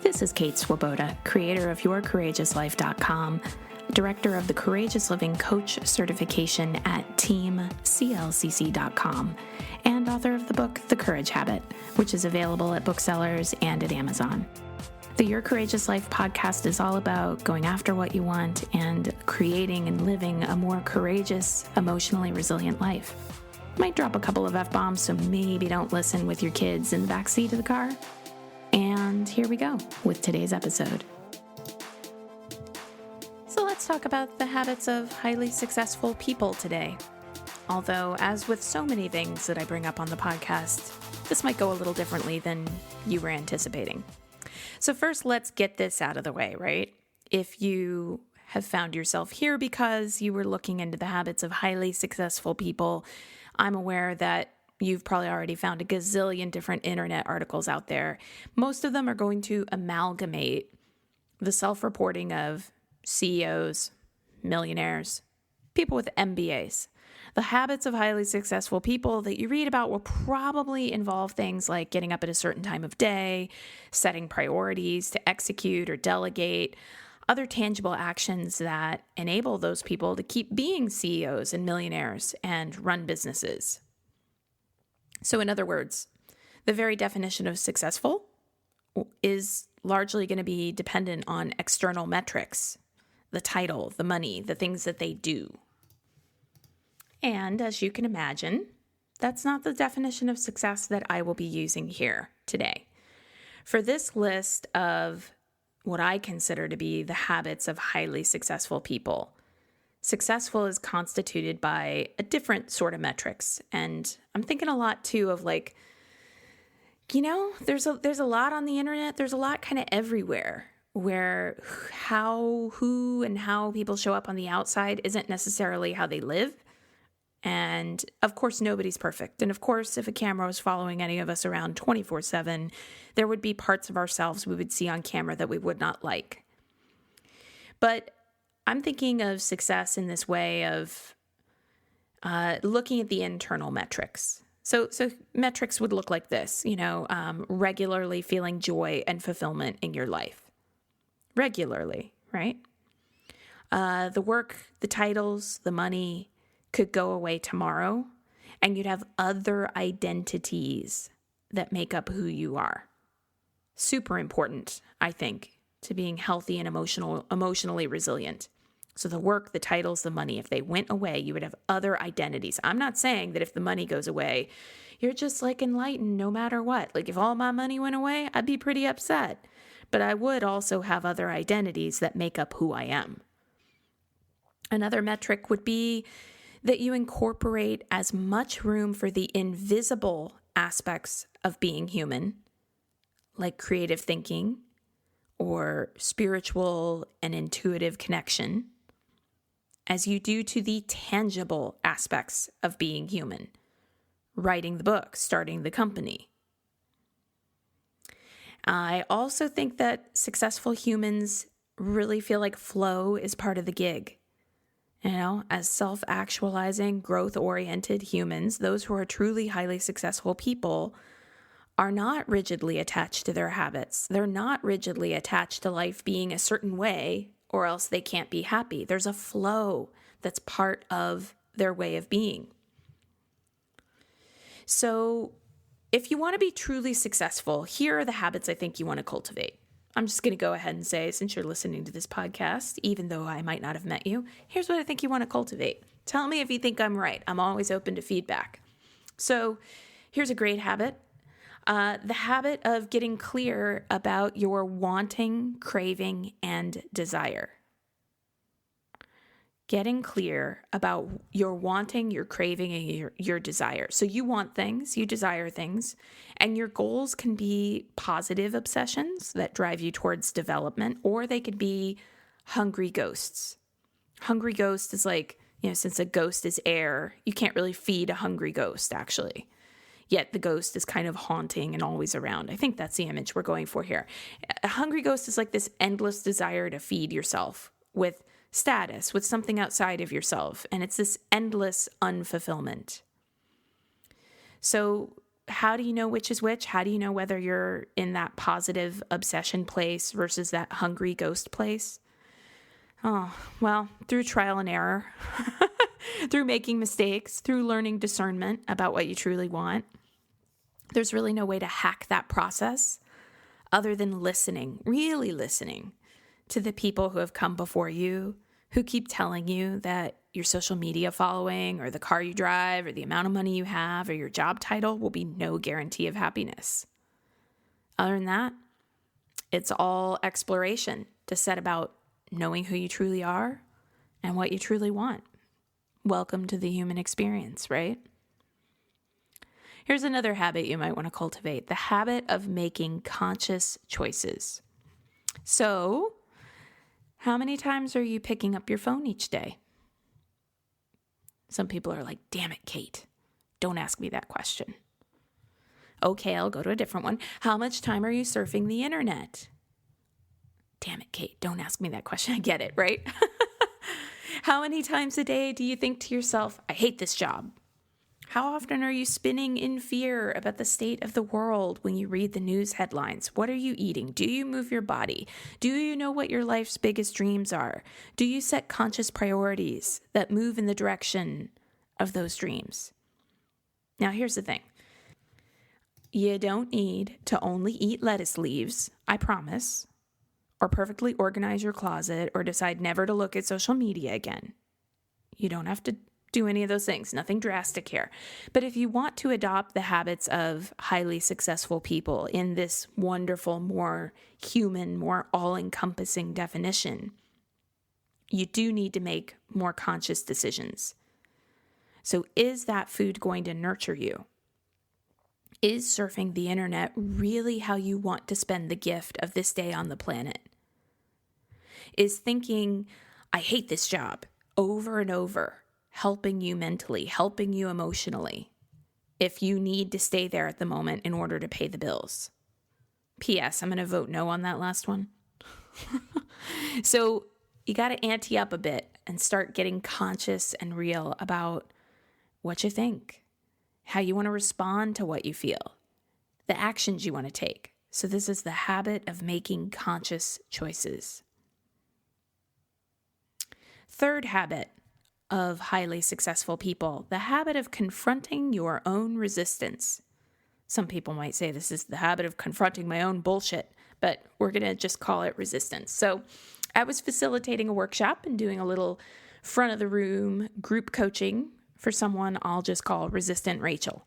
This is Kate Swoboda, creator of YourCourageousLife.com, director of the Courageous Living Coach certification at TeamCLCC.com, and author of the book, The Courage Habit, which is available at booksellers and at Amazon. The Your Courageous Life podcast is all about going after what you want and creating and living a more courageous, emotionally resilient life. Might drop a couple of F-bombs, so maybe don't listen with your kids in the backseat of the car. And here we go with today's episode. So let's talk about the habits of highly successful people today. Although, as with so many things that I bring up on the podcast, this might go a little differently than you were anticipating. So first, let's get this out of the way, right? If you have found yourself here because you were looking into the habits of highly successful people, I'm aware that you've probably already found a gazillion different internet articles out there. Most of them are going to amalgamate the self-reporting of CEOs, millionaires, people with MBAs. The habits of highly successful people that you read about will probably involve things like getting up at a certain time of day, setting priorities to execute or delegate, other tangible actions that enable those people to keep being CEOs and millionaires and run businesses. So in other words, the very definition of successful is largely going to be dependent on external metrics, the title, the money, the things that they do. And as you can imagine, that's not the definition of success that I will be using here today. For this list of what I consider to be the habits of highly successful people, successful is constituted by a different sort of metrics. And I'm thinking a lot too of like, there's a lot on the internet. There's a lot kind of everywhere where who and how people show up on the outside isn't necessarily how they live. And of course, nobody's perfect. And of course, if a camera was following any of us around 24/7, there would be parts of ourselves we would see on camera that we would not like. But I'm thinking of success in this way of looking at the internal metrics. So metrics would look like this, regularly feeling joy and fulfillment in your life. Regularly, right? The work, the titles, the money could go away tomorrow, and you'd have other identities that make up who you are. Super important, I think, to being healthy and emotionally resilient. So the work, the titles, the money, if they went away, you would have other identities. I'm not saying that if the money goes away, you're just like enlightened no matter what. Like if all my money went away, I'd be pretty upset. But I would also have other identities that make up who I am. Another metric would be that you incorporate as much room for the invisible aspects of being human, like creative thinking or spiritual and intuitive connection, as you do to the tangible aspects of being human, writing the book, starting the company. I also think that successful humans really feel like flow is part of the gig. As self-actualizing, growth-oriented humans, those who are truly highly successful people are not rigidly attached to their habits. They're not rigidly attached to life being a certain way, or else they can't be happy. There's a flow that's part of their way of being. So if you want to be truly successful, here are the habits I think you want to cultivate. I'm just going to go ahead and say, since you're listening to this podcast, even though I might not have met you, here's what I think you want to cultivate. Tell me if you think I'm right. I'm always open to feedback. So here's a great habit. The habit of getting clear about your wanting, craving, and desire. Getting clear about your wanting, your craving, and your desire. So you want things, you desire things, and your goals can be positive obsessions that drive you towards development, or they could be hungry ghosts. Hungry ghost is like, since a ghost is air, you can't really feed a hungry ghost, actually. Yet the ghost is kind of haunting and always around. I think that's the image we're going for here. A hungry ghost is like this endless desire to feed yourself with status, with something outside of yourself. And it's this endless unfulfillment. So how do you know which is which? How do you know whether you're in that positive obsession place versus that hungry ghost place? Oh, well, through trial and error, through making mistakes, through learning discernment about what you truly want. There's really no way to hack that process other than listening, really listening to the people who have come before you, who keep telling you that your social media following or the car you drive or the amount of money you have or your job title will be no guarantee of happiness. Other than that, it's all exploration to set about knowing who you truly are and what you truly want. Welcome to the human experience, right? Here's another habit you might want to cultivate, the habit of making conscious choices. So, how many times are you picking up your phone each day? Some people are like, damn it, Kate, don't ask me that question. Okay, I'll go to a different one. How much time are you surfing the internet? Damn it, Kate, don't ask me that question. I get it, right? How many times a day do you think to yourself, I hate this job? How often are you spinning in fear about the state of the world when you read the news headlines? What are you eating? Do you move your body? Do you know what your life's biggest dreams are? Do you set conscious priorities that move in the direction of those dreams? Now, here's the thing. You don't need to only eat lettuce leaves, I promise, or perfectly organize your closet or decide never to look at social media again. You don't have to do any of those things, nothing drastic here. But if you want to adopt the habits of highly successful people in this wonderful, more human, more all-encompassing definition, you do need to make more conscious decisions. So is that food going to nurture you? Is surfing the internet really how you want to spend the gift of this day on the planet? Is thinking, I hate this job, over and over, helping you mentally, helping you emotionally, if you need to stay there at the moment in order to pay the bills? P.S. I'm going to vote no on that last one. So you got to ante up a bit and start getting conscious and real about what you think, how you want to respond to what you feel, the actions you want to take. So this is the habit of making conscious choices. Third habit of highly successful people, the habit of confronting your own resistance. Some people might say this is the habit of confronting my own bullshit, but we're going to just call it resistance. So I was facilitating a workshop and doing a little front of the room group coaching for someone I'll just call Resistant Rachel.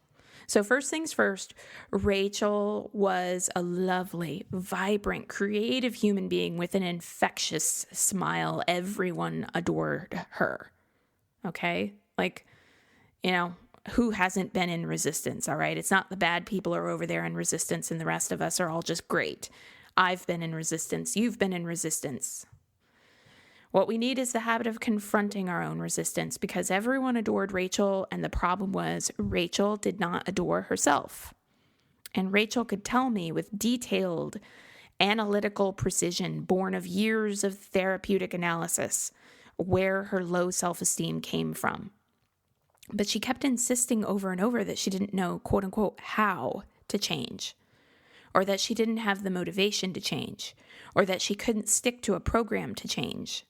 So first things first, Rachel was a lovely, vibrant, creative human being with an infectious smile. Everyone adored her. Okay? Like, who hasn't been in resistance, all right? It's not the bad people are over there in resistance and the rest of us are all just great. I've been in resistance. You've been in resistance. What we need is the habit of confronting our own resistance, because everyone adored Rachel, and the problem was Rachel did not adore herself. And Rachel could tell me with detailed analytical precision, born of years of therapeutic analysis, where her low self-esteem came from. But she kept insisting over and over that she didn't know, quote unquote, how to change, or that she didn't have the motivation to change, or that she couldn't stick to a program to change.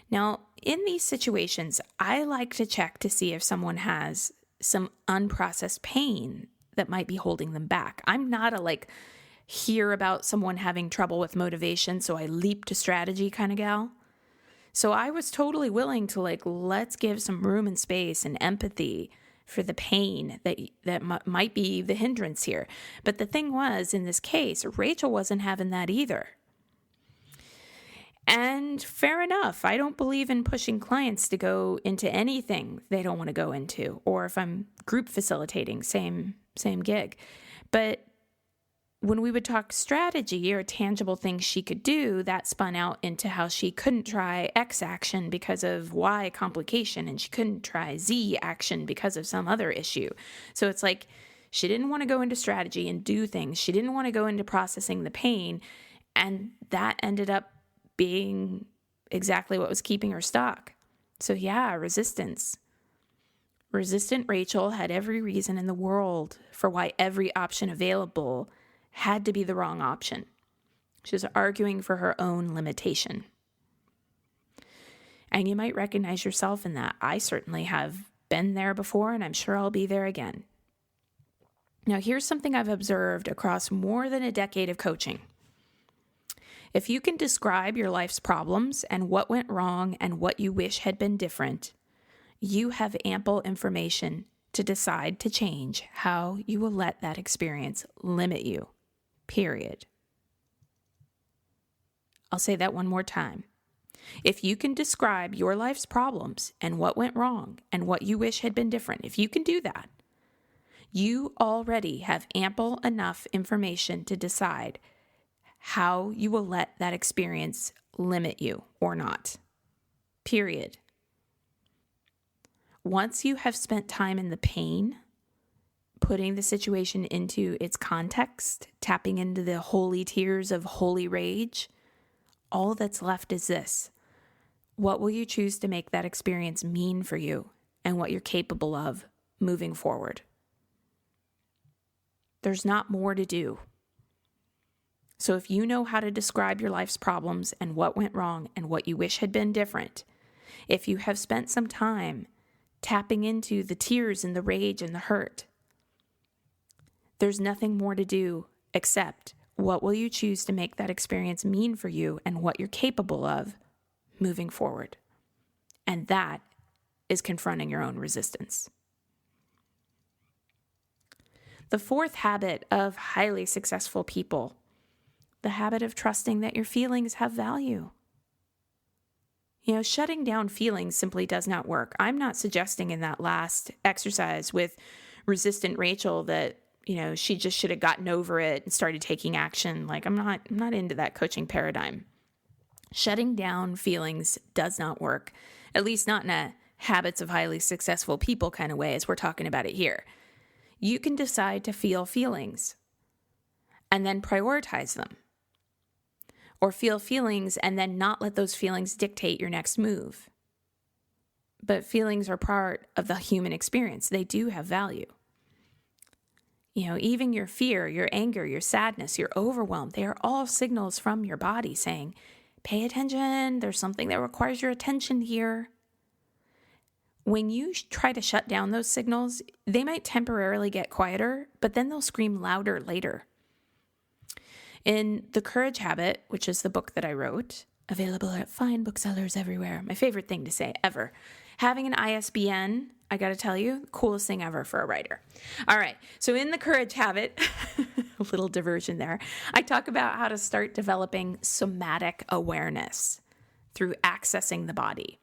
Now, in these situations, I like to check to see if someone has some unprocessed pain that might be holding them back. I'm not a hear about someone having trouble with motivation, so I leap to strategy kind of gal. So I was totally willing to let's give some room and space and empathy for the pain that might be the hindrance here. But the thing was, in this case, Rachel wasn't having that either. And fair enough, I don't believe in pushing clients to go into anything they don't want to go into, or if I'm group facilitating, same gig. But when we would talk strategy or tangible things she could do, that spun out into how she couldn't try X action because of Y complication, and she couldn't try Z action because of some other issue. So it's like she didn't want to go into strategy and do things. She didn't want to go into processing the pain, and that ended up being exactly what was keeping her stuck. So yeah, resistance. Resistant Rachel had every reason in the world for why every option available had to be the wrong option. She was arguing for her own limitation. And you might recognize yourself in that. I certainly have been there before, and I'm sure I'll be there again. Now, here's something I've observed across more than a decade of coaching. If you can describe your life's problems and what went wrong and what you wish had been different, you have ample information to decide to change how you will let that experience limit you. Period. I'll say that one more time. If you can describe your life's problems and what went wrong and what you wish had been different, if you can do that, you already have ample enough information to decide how you will let that experience limit you or not. Period. Once you have spent time in the pain, putting the situation into its context, tapping into the holy tears of holy rage, all that's left is this. What will you choose to make that experience mean for you and what you're capable of moving forward? There's not more to do. So if you know how to describe your life's problems and what went wrong and what you wish had been different, if you have spent some time tapping into the tears and the rage and the hurt, there's nothing more to do except what will you choose to make that experience mean for you and what you're capable of moving forward. And that is confronting your own resistance. The fourth habit of highly successful people, the habit of trusting that your feelings have value. Shutting down feelings simply does not work. I'm not suggesting in that last exercise with resistant Rachel that, she just should have gotten over it and started taking action. I'm not into that coaching paradigm. Shutting down feelings does not work, at least not in a habits of highly successful people kind of way as we're talking about it here. You can decide to feel feelings and then prioritize them. Or feel feelings and then not let those feelings dictate your next move. But feelings are part of the human experience. They do have value. Even your fear, your anger, your sadness, your overwhelm, they are all signals from your body saying, pay attention, there's something that requires your attention here. When you try to shut down those signals, they might temporarily get quieter, but then they'll scream louder later. In The Courage Habit, which is the book that I wrote, available at fine booksellers everywhere, my favorite thing to say ever, having an ISBN, I got to tell you, the coolest thing ever for a writer. All right, so in The Courage Habit, a little diversion there, I talk about how to start developing somatic awareness through accessing the body.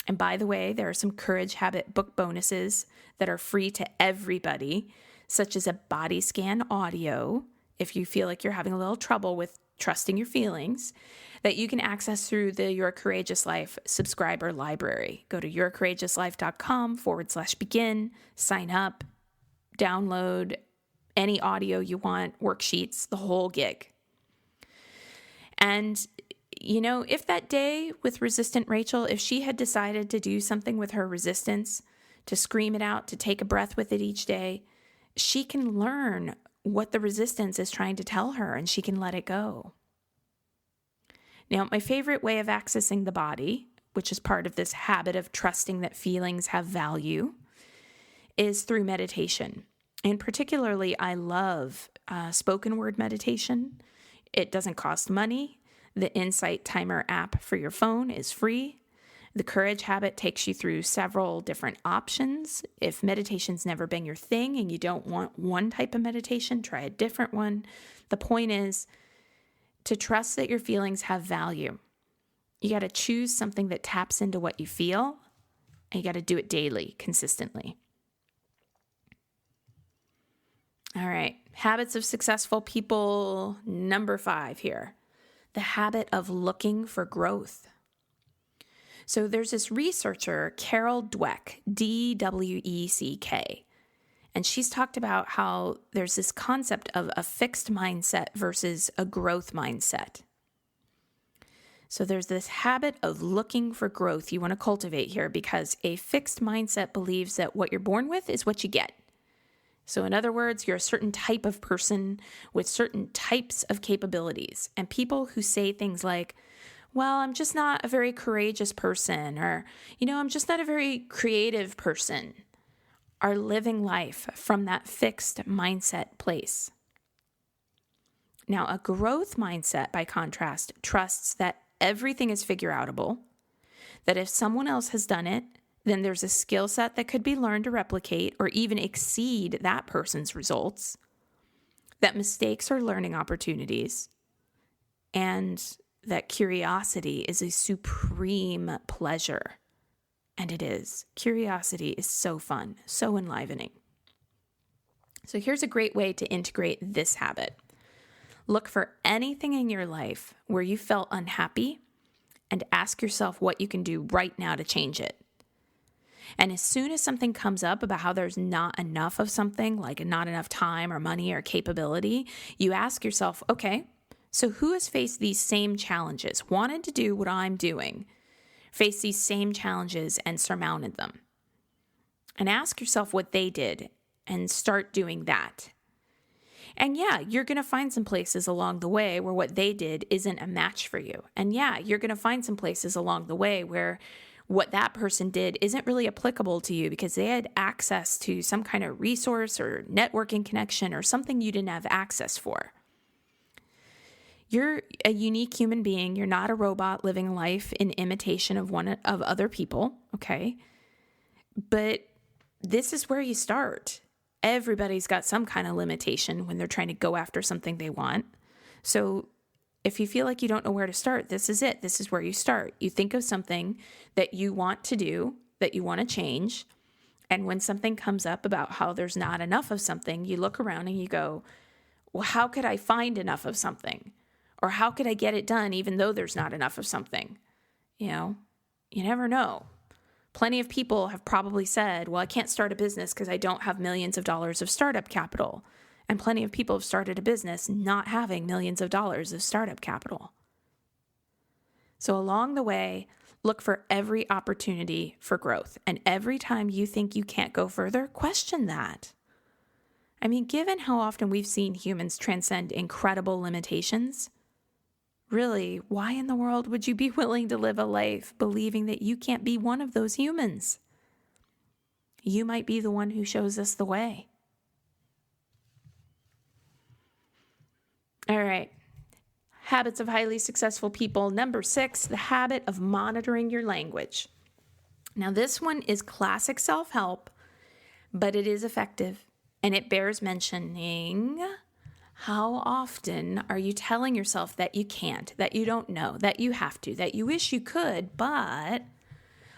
And by the way, there are some Courage Habit book bonuses that are free to everybody, such as a body scan audio, if you feel like you're having a little trouble with trusting your feelings, that you can access through the Your Courageous Life subscriber library. Go to yourcourageouslife.com/begin, sign up, download any audio you want, worksheets, the whole gig. And, if that day with resistant Rachel, if she had decided to do something with her resistance, to scream it out, to take a breath with it each day, she can learn what the resistance is trying to tell her, and she can let it go. Now, my favorite way of accessing the body, which is part of this habit of trusting that feelings have value, is through meditation. And particularly, I love spoken word meditation. It doesn't cost money. The Insight Timer app for your phone is free. The Courage Habit takes you through several different options. If meditation's never been your thing and you don't want one type of meditation, try a different one. The point is to trust that your feelings have value. You got to choose something that taps into what you feel, and you got to do it daily, consistently. All right, habits of successful people, number 5 here. The habit of looking for growth. So there's this researcher, Carol Dweck, Dweck, and she's talked about how there's this concept of a fixed mindset versus a growth mindset. So there's this habit of looking for growth you want to cultivate here, because a fixed mindset believes that what you're born with is what you get. So in other words, you're a certain type of person with certain types of capabilities. And people who say things like, well, I'm just not a very courageous person, or, I'm just not a very creative person, are living life from that fixed mindset place. Now, a growth mindset, by contrast, trusts that everything is figure-outable, that if someone else has done it, then there's a skill set that could be learned to replicate or even exceed that person's results, that mistakes are learning opportunities, and that curiosity is a supreme pleasure. And it is. Curiosity is so fun, so enlivening. So here's a great way to integrate this habit. Look for anything in your life where you felt unhappy and ask yourself what you can do right now to change it. And as soon as something comes up about how there's not enough of something, like not enough time or money or capability, you ask yourself, okay, so who has faced these same challenges, wanted to do what I'm doing, faced these same challenges and surmounted them? And ask yourself what they did and start doing that. And yeah, you're going to find some places along the way where what they did isn't a match for you. And yeah, you're going to find some places along the way where what that person did isn't really applicable to you because they had access to some kind of resource or networking connection or something you didn't have access for. You're a unique human being. You're not a robot living life in imitation of other people, okay? But this is where you start. Everybody's got some kind of limitation when they're trying to go after something they want. So if you feel like you don't know where to start, this is it. This is where you start. You think of something that you want to do, that you want to change. And when something comes up about how there's not enough of something, you look around and you go, well, how could I find enough of something? Or how could I get it done even though there's not enough of something? You never know. Plenty of people have probably said, well, I can't start a business because I don't have millions of dollars of startup capital. And plenty of people have started a business not having millions of dollars of startup capital. So along the way, look for every opportunity for growth. And every time you think you can't go further, question that. I mean, given how often we've seen humans transcend incredible limitations, really, why in the world would you be willing to live a life believing that you can't be one of those humans? You might be the one who shows us the way. All right. Habits of highly successful people. Number 6, the habit of monitoring your language. Now, this one is classic self-help, but it is effective, and it bears mentioning. How often are you telling yourself that you can't, that you don't know, that you have to, that you wish you could, but,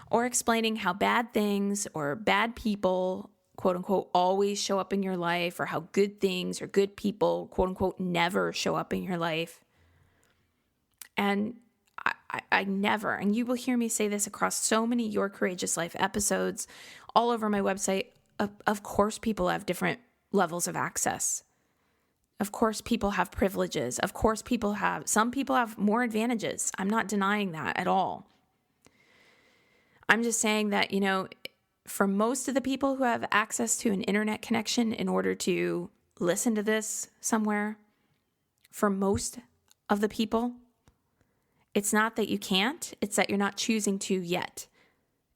or explaining how bad things or bad people, quote unquote, always show up in your life, or how good things or good people, quote unquote, never show up in your life? And I never, and you will hear me say this across so many Your Courageous Life episodes all over my website. Of course, people have different levels of access. Of course, people have privileges. Of course, some people have more advantages. I'm not denying that at all. I'm just saying that, for most of the people who have access to an internet connection in order to listen to this somewhere, for most of the people, it's not that you can't, it's that you're not choosing to yet.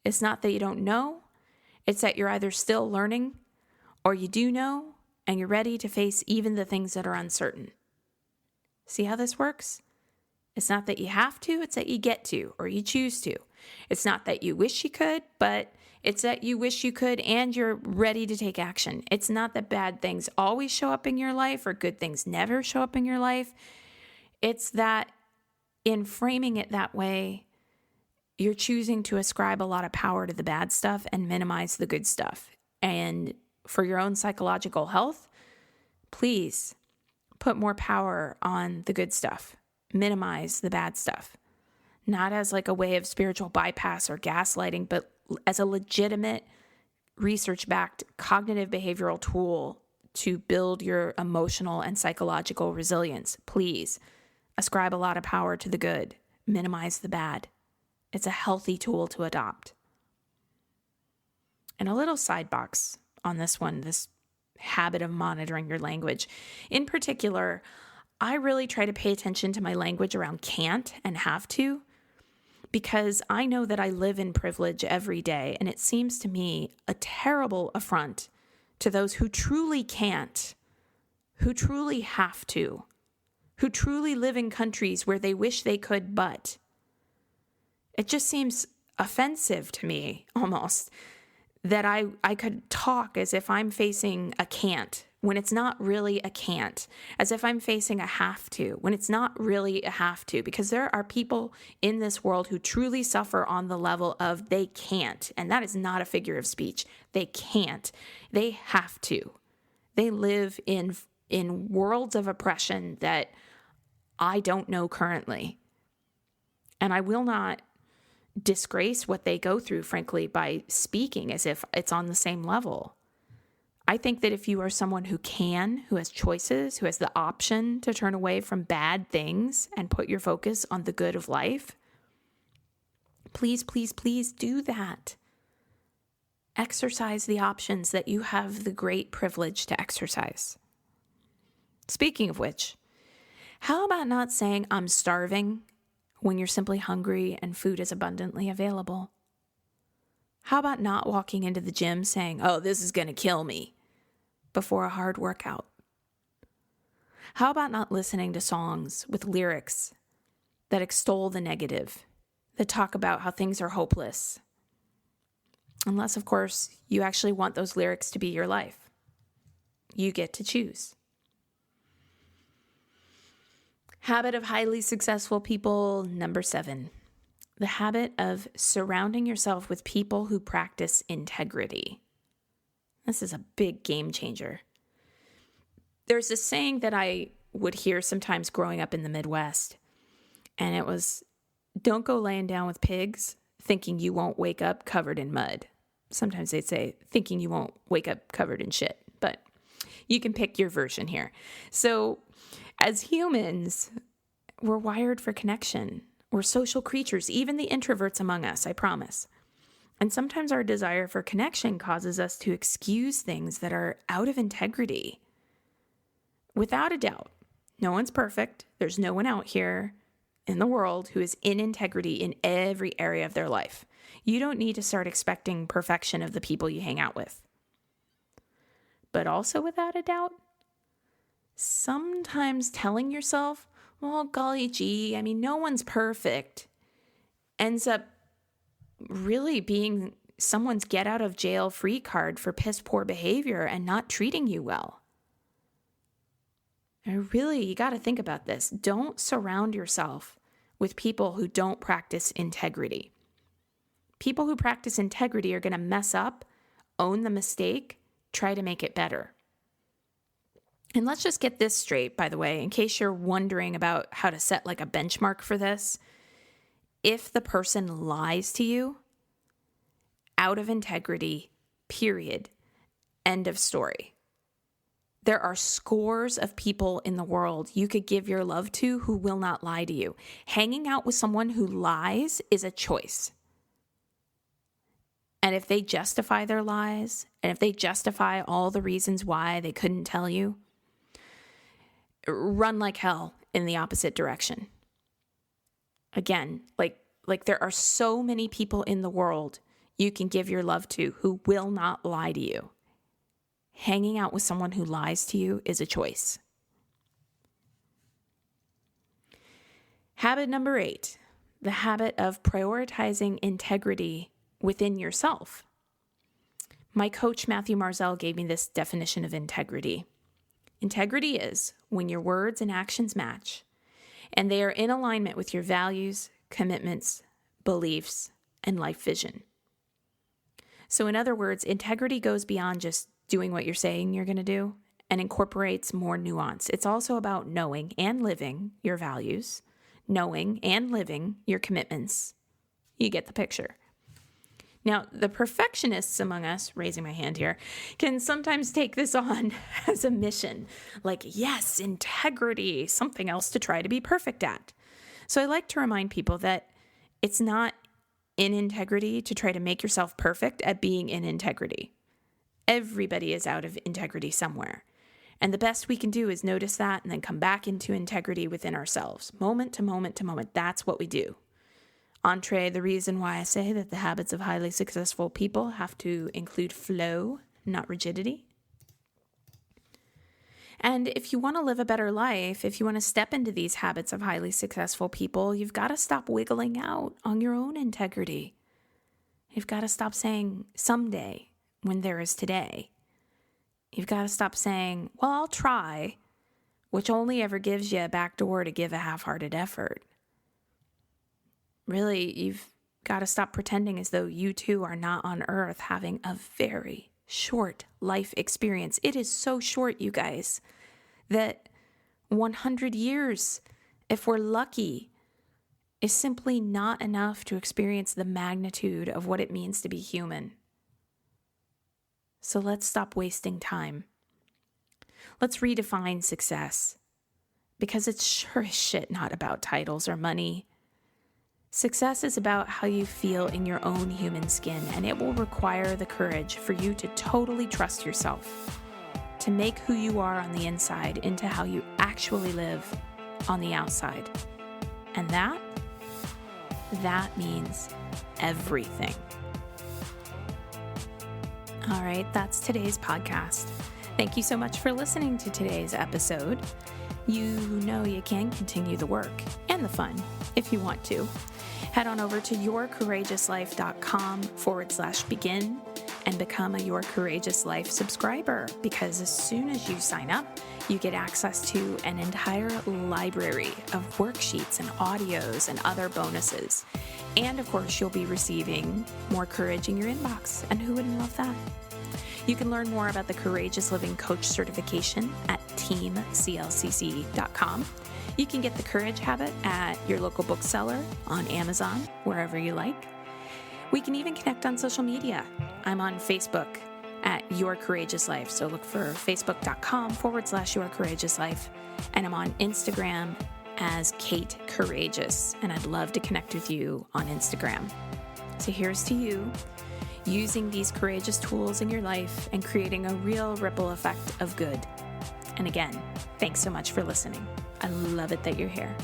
It's not that you don't know, it's that you're either still learning or you do know, and you're ready to face even the things that are uncertain. See how this works? It's not that you have to, it's that you get to, or you choose to. It's not that you wish you could, but it's that you wish you could and you're ready to take action. It's not that bad things always show up in your life or good things never show up in your life. It's that in framing it that way, you're choosing to ascribe a lot of power to the bad stuff and minimize the good stuff. And for your own psychological health, please put more power on the good stuff. Minimize the bad stuff. Not as like a way of spiritual bypass or gaslighting, but as a legitimate research-backed cognitive behavioral tool to build your emotional and psychological resilience. Please ascribe a lot of power to the good. minimize the bad. It's a healthy tool to adopt. And a little side box on this one, this habit of monitoring your language. In particular, I really try to pay attention to my language around can't and have to, because I know that I live in privilege every day, and it seems to me a terrible affront to those who truly can't, who truly have to, who truly live in countries where they wish they could, but. It just seems offensive to me, almost, that I could talk as if I'm facing a can't when it's not really a can't, as if I'm facing a have to when it's not really a have to, because there are people in this world who truly suffer on the level of they can't, and that is not a figure of speech. They can't. They have to. They live in worlds of oppression that I don't know currently, and I will not disgrace what they go through, frankly, by speaking as if it's on the same level. I think that if you are someone who has choices, who has the option to turn away from bad things and put your focus on the good of life, please, please, please do that. Exercise the options that you have the great privilege to exercise. Speaking of which, how about not saying I'm starving when you're simply hungry and food is abundantly available? How about not walking into the gym saying, oh, this is going to kill me, before a hard workout? How about not listening to songs with lyrics that extol the negative, that talk about how things are hopeless? Unless, of course, you actually want those lyrics to be your life. You get to choose. Habit of highly successful people, number 7. The habit of surrounding yourself with people who practice integrity. This is a big game changer. There's this saying that I would hear sometimes growing up in the Midwest, and it was, don't go laying down with pigs thinking you won't wake up covered in mud. Sometimes they'd say, thinking you won't wake up covered in shit, but you can pick your version here. So as humans, we're wired for connection. We're social creatures, even the introverts among us, I promise. And sometimes our desire for connection causes us to excuse things that are out of integrity. Without a doubt, no one's perfect. There's no one out here in the world who is in integrity in every area of their life. You don't need to start expecting perfection of the people you hang out with. But also without a doubt, sometimes telling yourself, well, golly gee, I mean, no one's perfect, ends up really being someone's get out of jail free card for piss poor behavior and not treating you well. And really, you got to think about this. Don't surround yourself with people who don't practice integrity. People who practice integrity are going to mess up, own the mistake, try to make it better. And let's just get this straight, by the way, in case you're wondering about how to set like a benchmark for this. If the person lies to you, out of integrity, period, end of story. There are scores of people in the world you could give your love to who will not lie to you. Hanging out with someone who lies is a choice. And if they justify their lies, and if they justify all the reasons why they couldn't tell you, run like hell in the opposite direction. Again, like there are so many people in the world you can give your love to who will not lie to you. Hanging out with someone who lies to you is a choice. Habit number 8, the habit of prioritizing integrity within yourself. My coach, Matthew Marzell, gave me this definition of integrity. Integrity is when your words and actions match, and they are in alignment with your values, commitments, beliefs, and life vision. So in other words, integrity goes beyond just doing what you're saying you're going to do and incorporates more nuance. It's also about knowing and living your values, knowing and living your commitments. You get the picture. Now, the perfectionists among us, raising my hand here, can sometimes take this on as a mission. Like, yes, integrity, something else to try to be perfect at. So I like to remind people that it's not in integrity to try to make yourself perfect at being in integrity. Everybody is out of integrity somewhere. And the best we can do is notice that and then come back into integrity within ourselves, moment to moment to moment. That's what we do. Entree, the reason why I say that the habits of highly successful people have to include flow, not rigidity. And if you want to live a better life, if you want to step into these habits of highly successful people, you've got to stop wiggling out on your own integrity. You've got to stop saying someday when there is today. You've got to stop saying, well, I'll try, which only ever gives you a back door to give a half-hearted effort. Really, you've got to stop pretending as though you too are not on earth having a very short life experience. It is so short, you guys, that 100 years, if we're lucky, is simply not enough to experience the magnitude of what it means to be human. So let's stop wasting time. Let's redefine success, because it's sure as shit not about titles or money. Success is about how you feel in your own human skin, and it will require the courage for you to totally trust yourself, to make who you are on the inside into how you actually live on the outside. And that means everything. All right, that's today's podcast. Thank you so much for listening to today's episode. You know you can continue the work and the fun if you want to. Head on over to yourcourageouslife.com/begin and become a Your Courageous Life subscriber, because as soon as you sign up, you get access to an entire library of worksheets and audios and other bonuses. And of course, you'll be receiving more courage in your inbox. And who wouldn't love that? You can learn more about the Courageous Living Coach certification at teamclcc.com. You can get the Courage Habit at your local bookseller, on Amazon, wherever you like. We can even connect on social media. I'm on Facebook at Your Courageous Life. So look for facebook.com/Your Courageous Life. And I'm on Instagram as Kate Courageous. And I'd love to connect with you on Instagram. So here's to you, using these courageous tools in your life and creating a real ripple effect of good. And again, thanks so much for listening. I love it that you're here.